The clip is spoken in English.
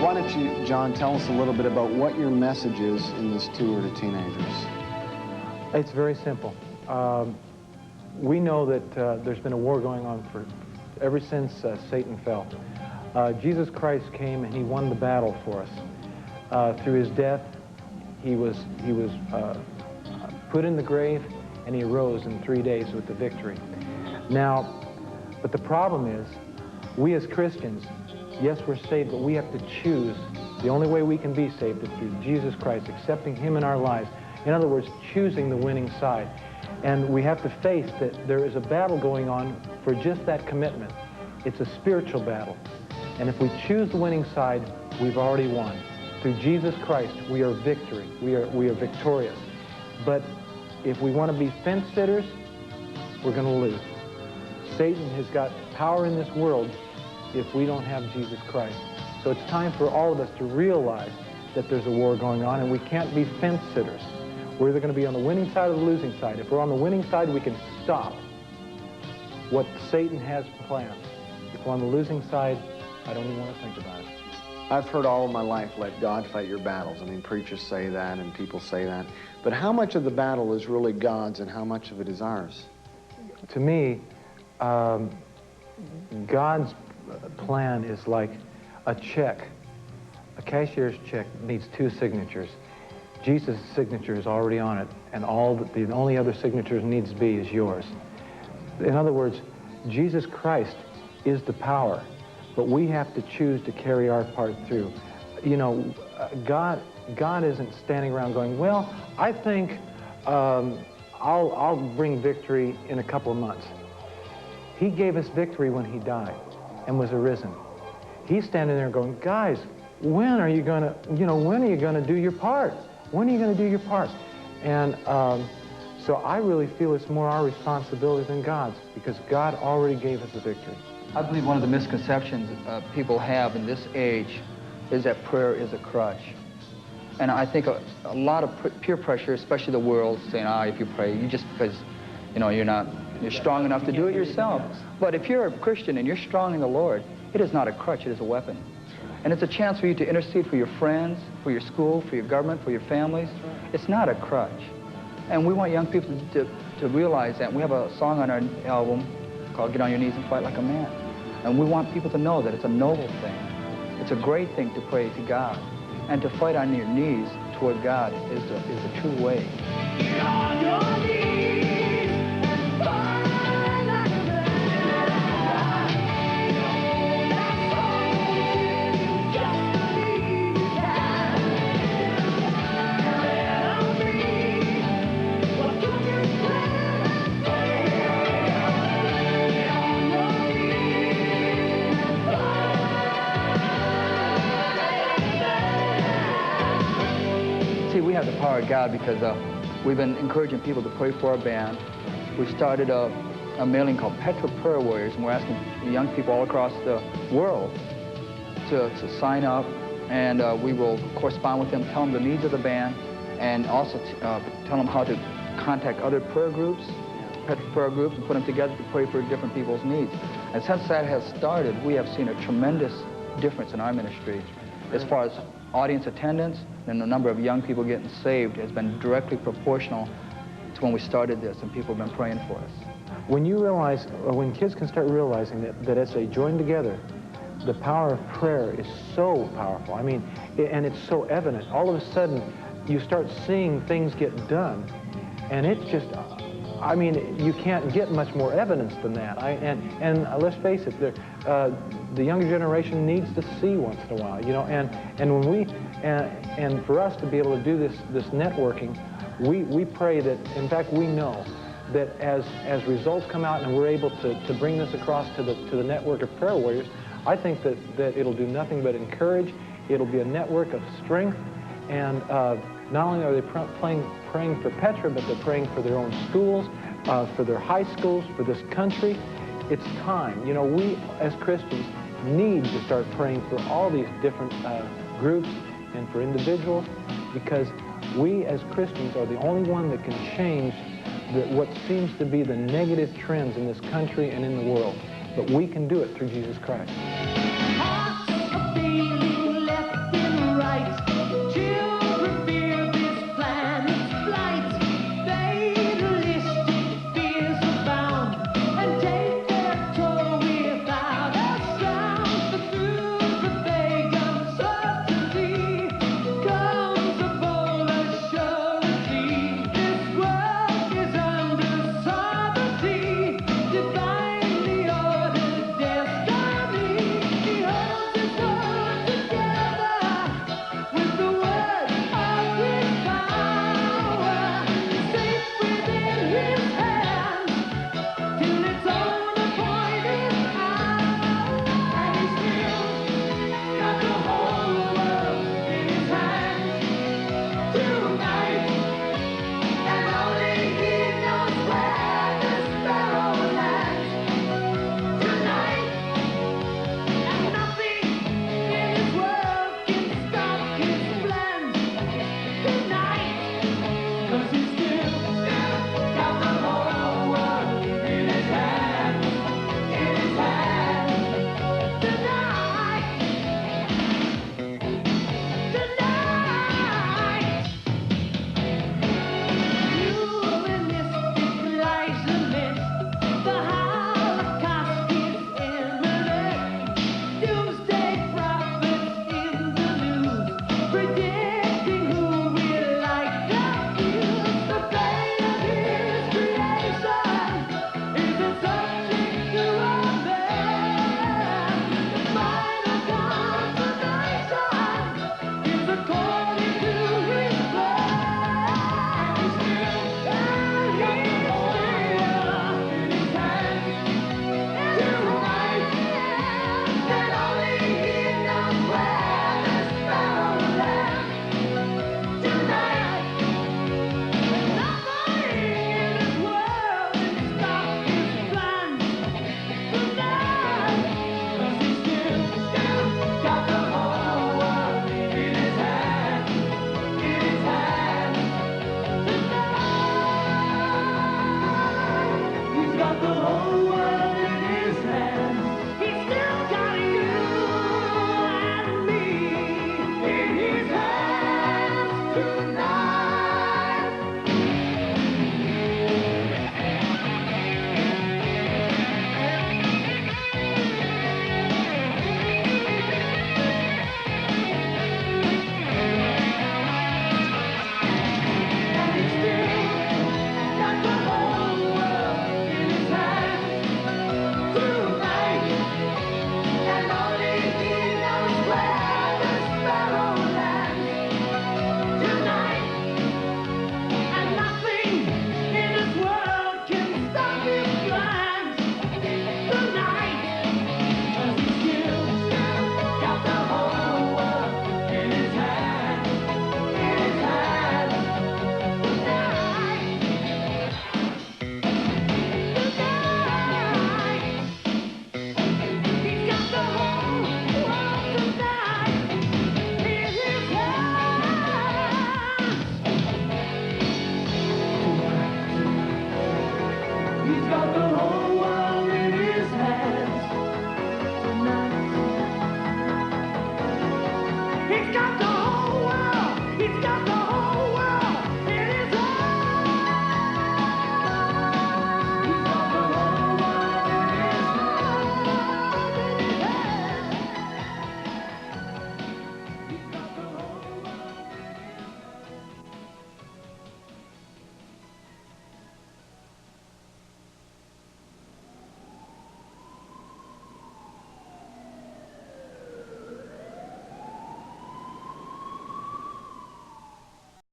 Why don't you, John, tell us a little bit about what your message is in this tour to teenagers? It's very simple. We know that there's been a war going on ever since Satan fell. Jesus Christ came and he won the battle for us. Through his death, he was put in the grave, and he arose in 3 days with the victory. Now, but the problem is, we as Christians, yes, we're saved, but we have to choose. The only way we can be saved is through Jesus Christ, accepting him in our lives. In other words, choosing the winning side. And we have to face that there is a battle going on for just that commitment. It's a spiritual battle. And if we choose the winning side, we've already won. Through Jesus Christ, we are victory. We are victorious. But if we want to be fence sitters, we're going to lose. Satan has got power in this world if we don't have Jesus Christ. So it's time for all of us to realize that there's a war going on, and we can't be fence sitters. We're either going to be on the winning side or the losing side. If we're on the winning side, we can stop what Satan has planned. If we're on the losing side, I don't even want to think about it. I've heard all of my life, let God fight your battles. I mean, preachers say that and people say that. But how much of the battle is really God's and how much of it is ours? To me, God's plan is like a check. A cashier's check needs 2 signatures. Jesus' signature is already on it, and the only other signatures needs to be is yours. In other words, Jesus Christ is the power, but we have to choose to carry our part through. You know, God isn't standing around going, well, I think I'll bring victory in a couple of months. He gave us victory when he died and was arisen. He's standing there going, guys, when are you going to do your part? When are you going to do your part? And so I really feel it's more our responsibility than God's, because God already gave us the victory. I believe one of the misconceptions people have in this age is that prayer is a crutch. And I think a lot of peer pressure, especially the world, saying, if you pray, because you're strong enough to do it yourself. But if you're a Christian and you're strong in the Lord, it is not a crutch, it is a weapon. And it's a chance for you to intercede for your friends, for your school, for your government, for your families. It's not a crutch. And we want young people to realize that. We have a song on our album called Get on Your Knees and Fight Like a Man. And we want people to know that it's a noble thing. It's a great thing to pray to God. And to fight on your knees toward God is the true way. Get on your knees and fight like a man. See, we have the power of God because we've been encouraging people to pray for our band. We started a mailing called Petra Prayer Warriors, and we're asking young people all across the world to sign up, and we will correspond with them, tell them the needs of the band, and also tell them how to contact other prayer groups, Petra prayer groups, and put them together to pray for different people's needs. And since that has started, we have seen a tremendous difference in our ministry as far as audience attendance, and the number of young people getting saved has been directly proportional to when we started this, and people have been praying for us. When you realize, or when kids can start realizing that as they join together, the power of prayer is so powerful. I mean, and it's so evident. All of a sudden, you start seeing things get done, and it's just, I mean, you can't get much more evidence than that. And let's face it, the younger generation needs to see once in a while, you know. And when and for us to be able to do this networking, we pray that, in fact, we know that as results come out and we're able to bring this across to the network of prayer warriors, I think that it'll do nothing but encourage. It'll be a network of strength, and not only are they praying for Petra, but they're praying for their own schools, for their high schools, for this country. It's time. You know, we as Christians need to start praying for all these different groups and for individuals, because we as Christians are the only one that can change what seems to be the negative trends in this country and in the world. But we can do it through Jesus Christ.